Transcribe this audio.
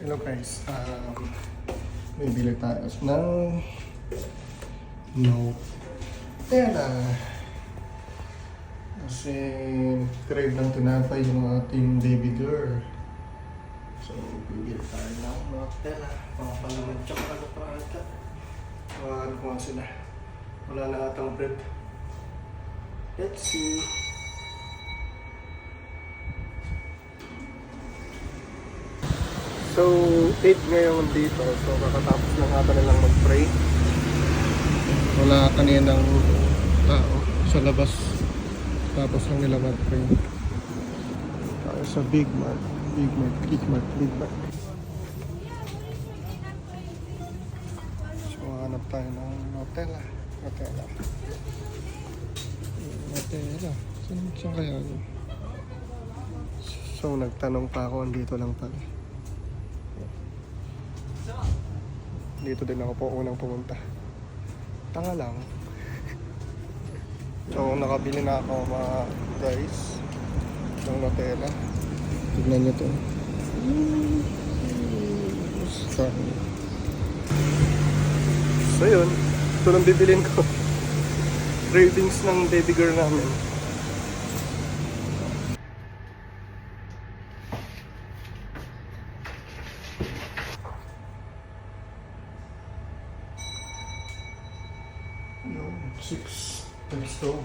Hello guys, bibili tayo ng Nutella. Kasi crave ng tinapay yung ating baby girl. So, bibili tayo ng Nutella. Mga palaman tsaka ano pa ata. Ano ko nga sila. Wala na atang bread. Let's see. So, 8 ngayon dito. So, kakatapos lang ata nilang mag-pray. Wala kanina ng tao sa labas. Tapos lang nila mag-pray. Tayo sa Big Mart. Big Mart. So, hanap tayo ng Nutella. Saan kaya ano? So, nagtanong pa ako. Andito lang pala. Dito din ako po unang pumunta. Tanga lang. So, nakabili na ako mga guys ng Nutella. Tignan nyo to. So yun, ito lang bibilin ko. Cravings ng baby girl namin. Yun, 6. Let's go.